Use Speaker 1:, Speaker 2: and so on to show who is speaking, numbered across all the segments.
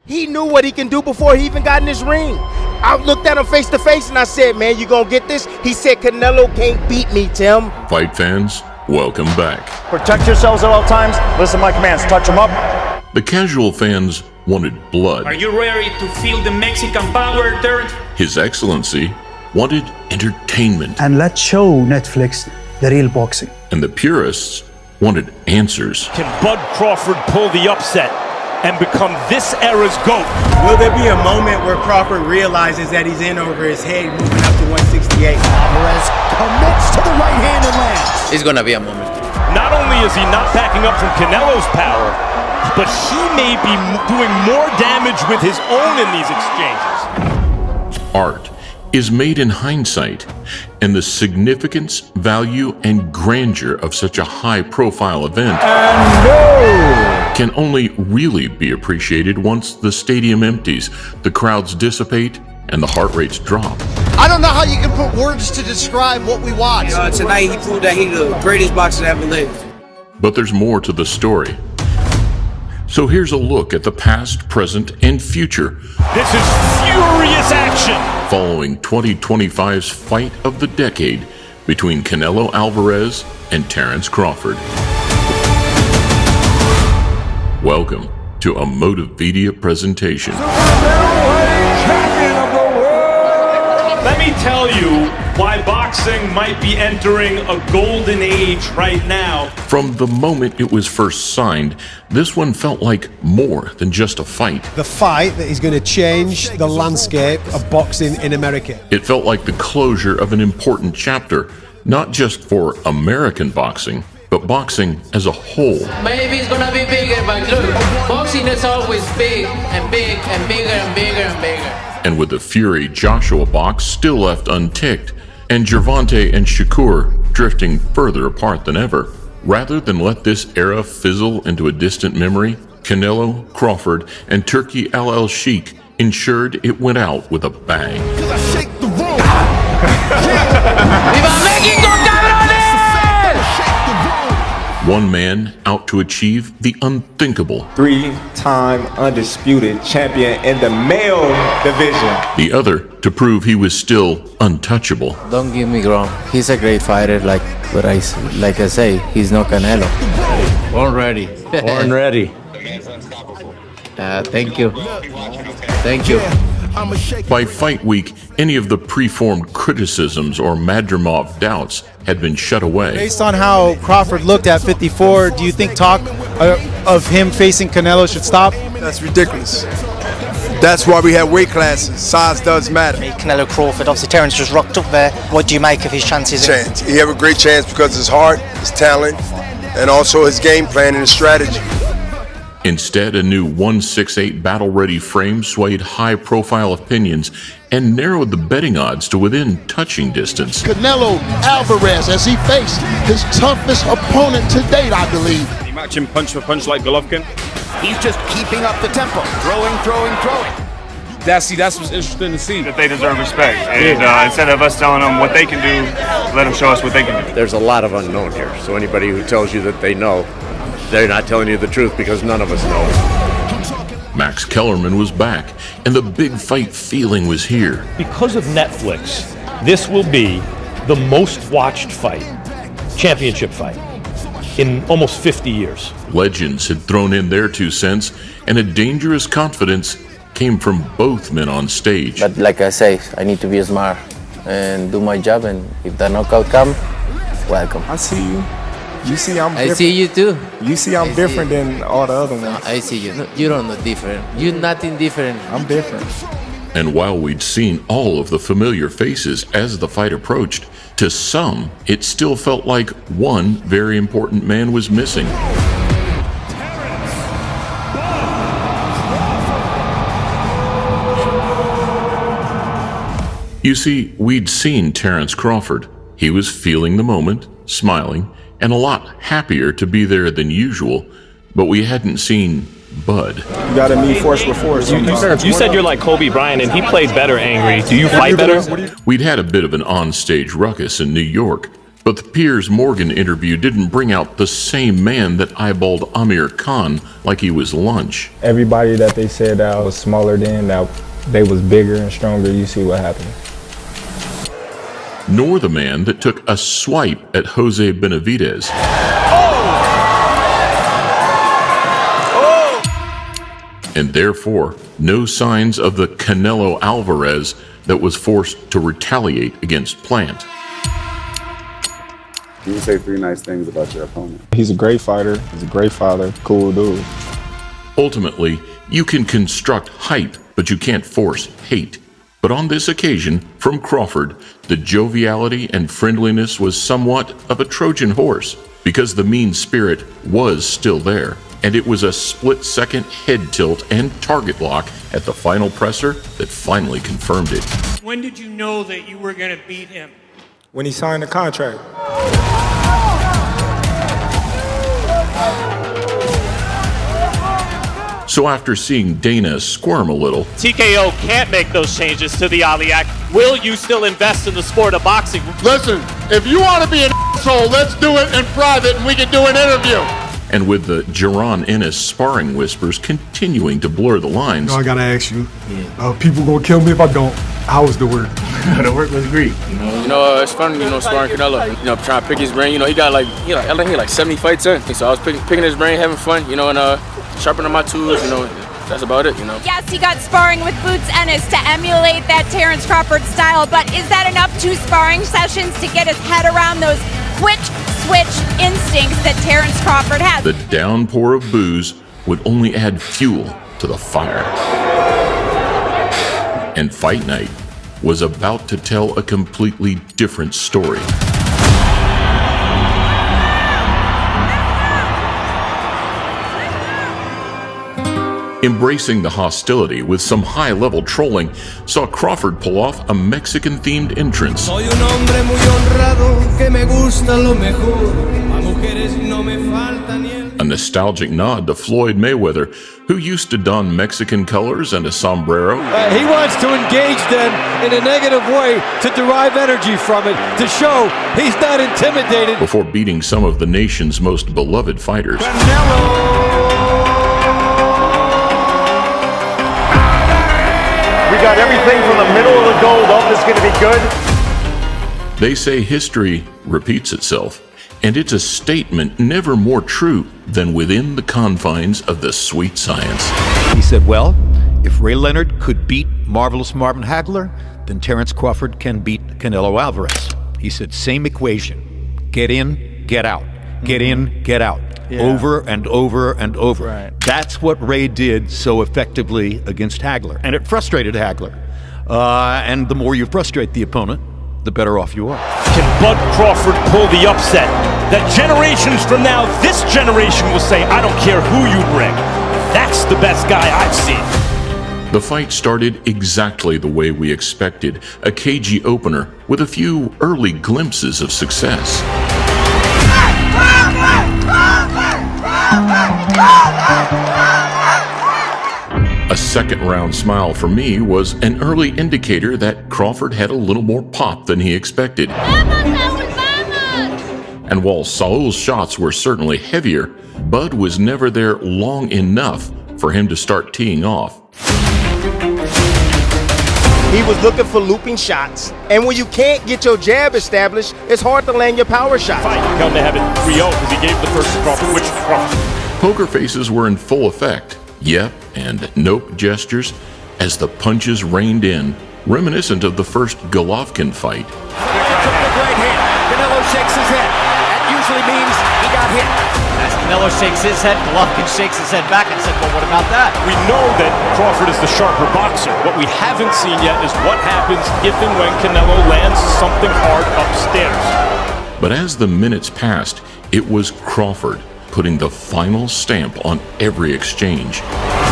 Speaker 1: He knew what he can do before he even got in this ring. I looked at him face to face and I said, man, you gonna get this? He said, Canelo can't beat me, Tim.
Speaker 2: Fight fans, welcome back.
Speaker 3: Protect yourselves at all times. Listen to my commands. Touch them up.
Speaker 2: The casual fans wanted blood.
Speaker 4: Are you ready to feel the Mexican power, Terrence?
Speaker 2: His Excellency wanted entertainment.
Speaker 5: And let's show Netflix the real boxing.
Speaker 2: And the purists wanted answers.
Speaker 6: Can Bud Crawford pull the upset and become this era's GOAT?
Speaker 7: Will there be a moment where Crawford realizes that he's in over his head, moving up to 168?
Speaker 8: Alvarez commits to the right hand and lands.
Speaker 9: It's gonna be a moment.
Speaker 6: Not only is he not backing up from Canelo's power, but he may be doing more damage with his own in these exchanges.
Speaker 2: Art is made in hindsight, and the significance, value, and grandeur of such a high-profile event can only really be appreciated once the stadium empties, the crowds dissipate, and the heart rates drop.
Speaker 8: I don't know how you can put words to describe what we watched.
Speaker 9: Tonight he proved that he's the greatest boxer to ever live.
Speaker 2: But there's more to the story. So here's a look at the past, present, and future.
Speaker 6: This is furious action!
Speaker 2: Following 2025's fight of the decade between Canelo Alvarez and Terrence Crawford. Welcome to a Motivedia presentation.
Speaker 6: Let me tell you why boxing might be entering a golden age right now.
Speaker 2: From the moment it was first signed, this one felt like more than just a fight.
Speaker 10: The fight that is going to change the landscape of boxing in America.
Speaker 2: It felt like the closure of an important chapter, not just for American boxing, but boxing as a whole.
Speaker 9: Maybe it's gonna be bigger, but look, boxing is always big and big and bigger and bigger and bigger.
Speaker 2: And with the Fury Joshua box still left unticked, and Gervonta and Shakur drifting further apart than ever, rather than let this era fizzle into a distant memory, Canelo, Crawford, and Turki Al Sheikh ensured it went out with a bang. One man out to achieve the unthinkable.
Speaker 11: 3-time undisputed champion in the male division.
Speaker 2: The other to prove he was still untouchable.
Speaker 9: Don't get me wrong, he's a great fighter, like I say, he's no Canelo. Born ready.
Speaker 11: Born ready.
Speaker 9: Thank you. Thank you.
Speaker 2: By fight week, any of the preformed criticisms or Madrimov doubts had been shut away.
Speaker 12: Based on how Crawford looked at 54, do you think talk of him facing Canelo should stop?
Speaker 13: That's ridiculous. That's why we have weight classes. Size does matter.
Speaker 14: Canelo Crawford, obviously Terrence just rocked up there. What do you make of his chances?
Speaker 13: Chance. He have a great chance because of his heart, his talent, and also his game plan and his strategy.
Speaker 2: Instead, a new 168 battle-ready frame swayed high-profile opinions and narrowed the betting odds to within touching distance.
Speaker 15: Canelo Alvarez, as he faced his toughest opponent to date, I believe.
Speaker 16: He match him punch for punch like Golovkin.
Speaker 8: He's just keeping up the tempo, throwing.
Speaker 16: That's what's interesting to see.
Speaker 17: That they deserve respect, and instead of us telling them what they can do, let them show us what they can do.
Speaker 18: There's a lot of unknown here, so anybody who tells you that they know, they're not telling you the truth because none of us know.
Speaker 2: Max Kellerman was back, and the big fight feeling was here.
Speaker 6: Because of Netflix, this will be the most watched fight, championship fight, in almost 50 years.
Speaker 2: Legends had thrown in their 2 cents, and a dangerous confidence came from both men on stage.
Speaker 9: But like I say, I need to be smart and do my job, and if the knockout comes, welcome.
Speaker 11: I see you. You see I'm different.
Speaker 9: I see you too.
Speaker 11: You see I'm different than all the other ones.
Speaker 9: No, I see you. No, you don't look different. You're nothing different.
Speaker 11: I'm different.
Speaker 2: And while we'd seen all of the familiar faces as the fight approached, to some, it still felt like one very important man was missing. You see, we'd seen Terrence Crawford. He was feeling the moment, smiling, and a lot happier to be there than usual, but we hadn't seen Bud.
Speaker 11: You gotta meet force with force.
Speaker 6: You said you're like Kobe Bryant, and he played better angry. Do you fight better?
Speaker 2: We'd had a bit of an onstage ruckus in New York, But the Piers Morgan interview didn't bring out the same man that eyeballed Amir Khan like he was lunch.
Speaker 19: Everybody that they said that was smaller than, that they was bigger and stronger, you see what happened.
Speaker 2: Nor the man that took a swipe at Jose Benavidez. And therefore, no signs of the Canelo Alvarez that was forced to retaliate against Plant.
Speaker 20: You can say 3 nice things about your opponent.
Speaker 19: He's a great fighter, he's a great father, cool dude.
Speaker 2: Ultimately, you can construct hype, but you can't force hate. But on this occasion, from Crawford, the joviality and friendliness was somewhat of a Trojan horse, because the mean spirit was still there. And it was a split-second head tilt and target lock at the final presser that finally confirmed it.
Speaker 4: When did you know that you were going to beat him?
Speaker 19: When he signed the contract.
Speaker 2: So after seeing Dana squirm a little,
Speaker 6: TKO can't make those changes to the Ali Act. Will you still invest in the sport of boxing?
Speaker 15: Listen, if you want to be an asshole, let's do it in private and we can do an interview.
Speaker 2: and with the Jaron Ennis sparring whispers continuing to blur the lines.
Speaker 21: I gotta ask you, people gonna kill me if I don't. How was the work?
Speaker 22: The work was great. It's fun, sparring Canelo. Trying to pick his brain. He got I think he like 70 fights in. So I was picking his brain, having fun, and sharpening my tools, That's about it,
Speaker 23: Yes, he got sparring with Boots Ennis to emulate that Terrence Crawford style, but is that enough 2 sparring sessions to get his head around those quick switch instincts that Terrence Crawford has?
Speaker 2: The downpour of booze would only add fuel to the fire. And Fight Night was about to tell a completely different story. Embracing the hostility with some high-level trolling saw Crawford pull off a Mexican-themed entrance. A nostalgic nod to Floyd Mayweather, who used to don Mexican colors and a sombrero.
Speaker 24: He wants to engage them in a negative way to derive energy from it, to show he's not intimidated.
Speaker 2: Before beating some of the nation's most beloved fighters.
Speaker 3: We got everything from the middle of the gold up. This is going to be good.
Speaker 2: They say history repeats itself, and it's a statement never more true than within the confines of the sweet science.
Speaker 25: He said, well, if Ray Leonard could beat Marvelous Marvin Hagler, then Terrence Crawford can beat Canelo Alvarez. He said, same equation. Get in, get out. Get in, get out. Yeah. Over and over and over. Right. That's what Ray did so effectively against Hagler. And it frustrated Hagler. And the more you frustrate the opponent, the better off you are.
Speaker 6: Can Bud Crawford pull the upset that generations from now, this generation will say, I don't care who you bring. That's the best guy I've seen.
Speaker 2: The fight started exactly the way we expected. A cagey opener with a few early glimpses of success. A second-round smile for me was an early indicator that Crawford had a little more pop than he expected. And while Saul's shots were certainly heavier, Bud was never there long enough for him to start teeing off.
Speaker 1: He was looking for looping shots, and when you can't get your jab established, it's hard to land your power shot.
Speaker 6: Come to have it 3-0 because he gave the first to Crawford, which Crawford.
Speaker 2: Poker faces were in full effect. Yep and nope gestures as the punches rained in, reminiscent of the first Golovkin fight.
Speaker 26: Right hand. Canelo shakes his head. That usually means he got hit. As Canelo shakes his head, Golovkin shakes his head back and said, well, what about that?
Speaker 6: We know that Crawford is the sharper boxer. What we haven't seen yet is what happens if and when Canelo lands something hard upstairs.
Speaker 2: But as the minutes passed, it was Crawford putting the final stamp on every exchange.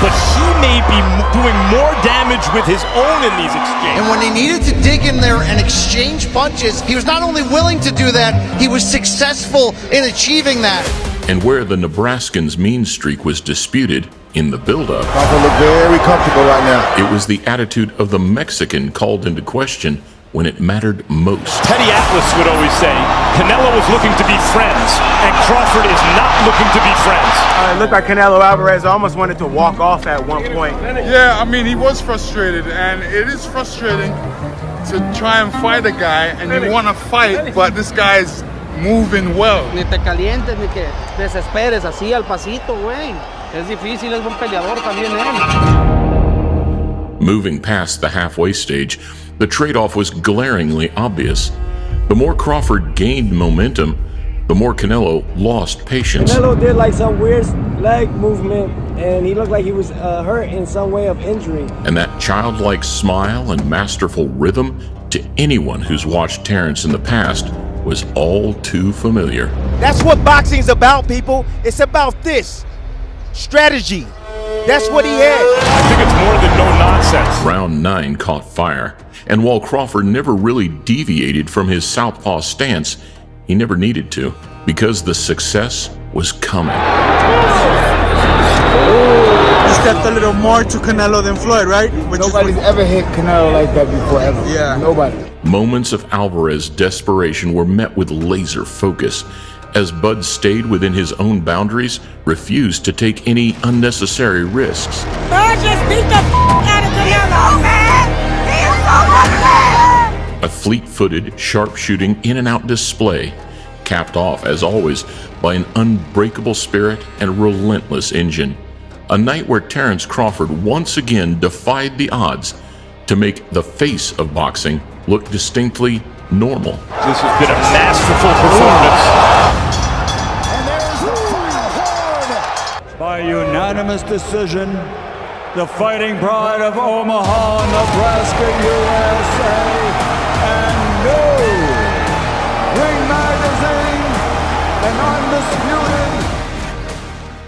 Speaker 6: But he may be doing more damage with his own in these exchanges.
Speaker 8: And when he needed to dig in there and exchange punches, he was not only willing to do that, he was successful in achieving that.
Speaker 2: And where the Nebraskan's mean streak was disputed in the build-up,
Speaker 13: Crawford look very comfortable right now.
Speaker 2: It was the attitude of the Mexican called into question when it mattered most.
Speaker 6: Teddy Atlas would always say, Canelo is looking to be friends, and Crawford is not looking to be friends.
Speaker 5: It looked like Canelo Alvarez almost wanted to walk off at one point.
Speaker 21: Yeah, I mean, he was frustrated, and it is frustrating to try and fight a guy, and you want to fight, but this guy's moving well.
Speaker 7: Ni te calientes, ni que desesperes, así al pasito, güey. Es difícil, es buen peleador también él.
Speaker 2: Moving past the halfway stage, the trade-off was glaringly obvious. The more Crawford gained momentum, the more Canelo lost patience.
Speaker 10: Canelo did like some weird leg movement, and he looked like he was hurt in some way of injury.
Speaker 2: And that childlike smile and masterful rhythm, to anyone who's watched Terrence in the past, was all too familiar.
Speaker 1: That's what boxing's about, people. It's about this. Strategy. That's what he had.
Speaker 6: I think it's more than no nonsense.
Speaker 2: Round 9 caught fire, and while Crawford never really deviated from his southpaw stance, he never needed to, because the success was coming.
Speaker 12: He stepped a little more to Canelo than Floyd, right?
Speaker 10: Nobody's ever hit Canelo like that before, ever.
Speaker 12: Yeah.
Speaker 10: Nobody.
Speaker 2: Moments of Alvarez's desperation were met with laser focus, as Bud stayed within his own boundaries, refused to take any unnecessary risks.
Speaker 14: Bud just beat the out of Canelo, man! He is so much.
Speaker 2: A fleet-footed, sharp-shooting in-and-out display, capped off, as always, by an unbreakable spirit and relentless engine. A night where Terrence Crawford once again defied the odds to make the face of boxing look distinctly normal.
Speaker 6: This has been a masterful performance.
Speaker 24: By unanimous decision, the Fighting Pride of Omaha, Nebraska, USA, and new Ring Magazine, and undisputed.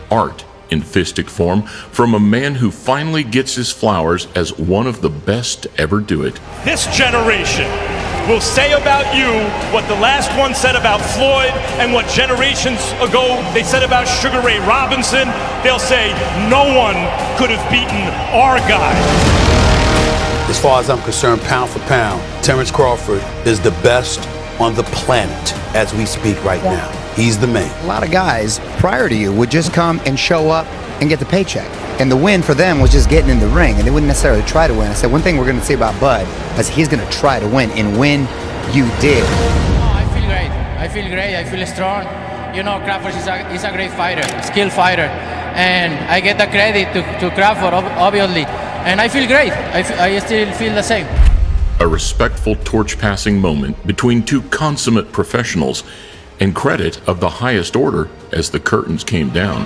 Speaker 2: Art in fistic form from a man who finally gets his flowers as one of the best to ever do it.
Speaker 6: This generation will say about you what the last one said about Floyd and what generations ago they said about Sugar Ray Robinson. They'll say no one could have beaten our guy.
Speaker 16: As far as I'm concerned, pound for pound, Terrence Crawford is the best on the planet as we speak right now. He's the man.
Speaker 27: A lot of guys prior to you would just come and show up and get the paycheck. And the win for them was just getting in the ring, and they wouldn't necessarily try to win. I said, one thing we're going to say about Bud is he's going to try to win, and win you did.
Speaker 7: Oh, I feel great. I feel great. I feel strong. You know, Crawford is a great fighter, skilled fighter. And I get the credit to Crawford, obviously. And I feel great. I still feel the same.
Speaker 2: A respectful torch-passing moment between two consummate professionals, and credit of the highest order as the curtains came down.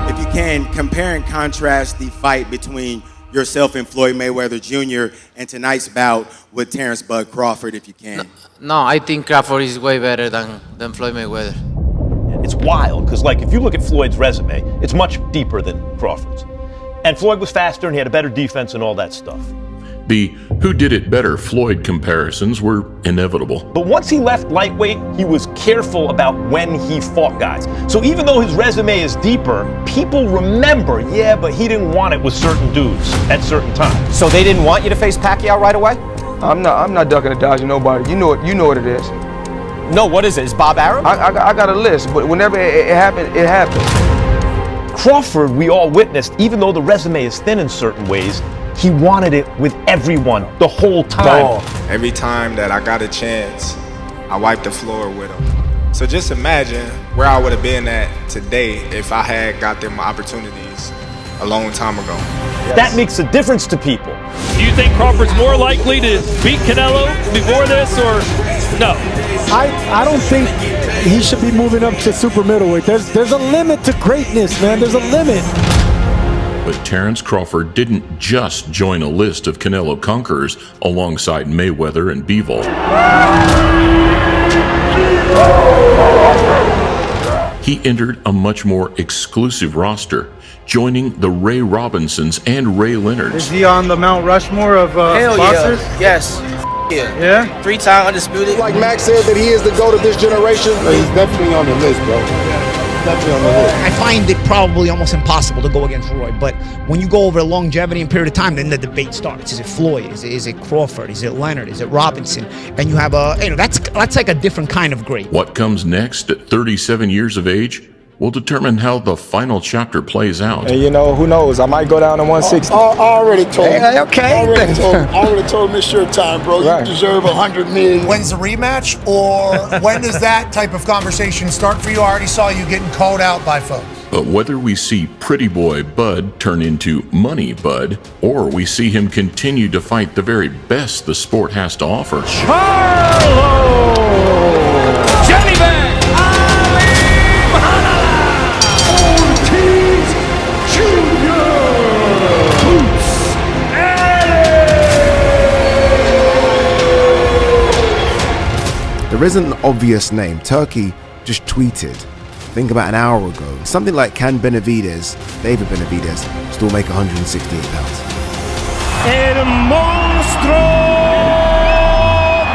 Speaker 28: If you can, compare and contrast the fight between yourself and Floyd Mayweather Jr. and tonight's bout with Terrence Bud Crawford, if you can.
Speaker 9: No, I think Crawford is way better than Floyd Mayweather.
Speaker 3: It's wild, because like if you look at Floyd's resume, it's much deeper than Crawford's. And Floyd was faster and he had a better defense and all that stuff.
Speaker 2: The who did it better Floyd comparisons were inevitable.
Speaker 3: But once he left lightweight, he was careful about when he fought guys. So even though his resume is deeper, people remember, yeah, but he didn't want it with certain dudes at certain times.
Speaker 29: So they didn't want you to face Pacquiao right away?
Speaker 21: I'm not ducking and dodging nobody. You know what it is.
Speaker 29: No, what is it? Is Bob Arum?
Speaker 21: I got a list, but whenever it happened, it happened.
Speaker 3: Crawford, we all witnessed, even though the resume is thin in certain ways, he wanted it with everyone the whole time.
Speaker 11: Every time that I got a chance, I wiped the floor with him. So just imagine where I would have been at today if I had got them opportunities a long time ago.
Speaker 3: Yes. That makes a difference to people.
Speaker 6: Do you think Crawford's more likely to beat Canelo before this, or no?
Speaker 24: I don't think he should be moving up to super middleweight. There's a limit to greatness, man. There's a limit.
Speaker 2: But Terrence Crawford didn't just join a list of Canelo conquerors alongside Mayweather and Bivol. He entered a much more exclusive roster, joining the Ray Robinsons and Ray Leonards.
Speaker 21: Is he on the Mount Rushmore of boxers?
Speaker 9: Yes.
Speaker 21: Yeah?
Speaker 9: 3-time undisputed.
Speaker 15: Like Max said that he is the GOAT of this generation.
Speaker 21: He's definitely on the list, bro.
Speaker 4: definitely on the hook. I find it probably almost impossible to go against Roy, but when you go over a longevity and period of time, then the debate starts. Is it Floyd? Is it Crawford? Is it Leonard? Is it Robinson? And you have that's like a different kind of great.
Speaker 2: What comes next at 37 years of age will determine how the final chapter plays out.
Speaker 5: And you know, who knows? I might go down to 160.
Speaker 15: I already told him.
Speaker 27: Okay.
Speaker 15: I already told him it's your time, bro.
Speaker 5: Right.
Speaker 15: You deserve $100 million.
Speaker 17: When's the rematch, or when does that type of conversation start for you? I already saw you getting called out by folks.
Speaker 2: But whether we see Pretty Boy Bud turn into Money Bud, or we see him continue to fight the very best the sport has to offer.
Speaker 14: Charlo! Johnny Bang!
Speaker 18: There isn't an obvious name. Turkey just tweeted, I think about an hour ago, something like, can David Benavidez, still make £168?
Speaker 14: El monstruo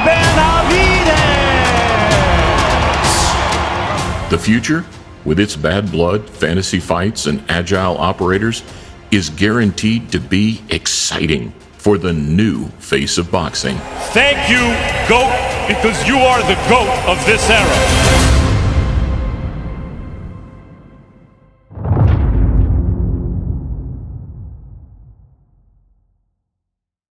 Speaker 14: Benavidez!
Speaker 2: The future, with its bad blood, fantasy fights, and agile operators, is guaranteed to be exciting for the new face of boxing.
Speaker 6: Thank you, GOAT, because you are the GOAT of this era.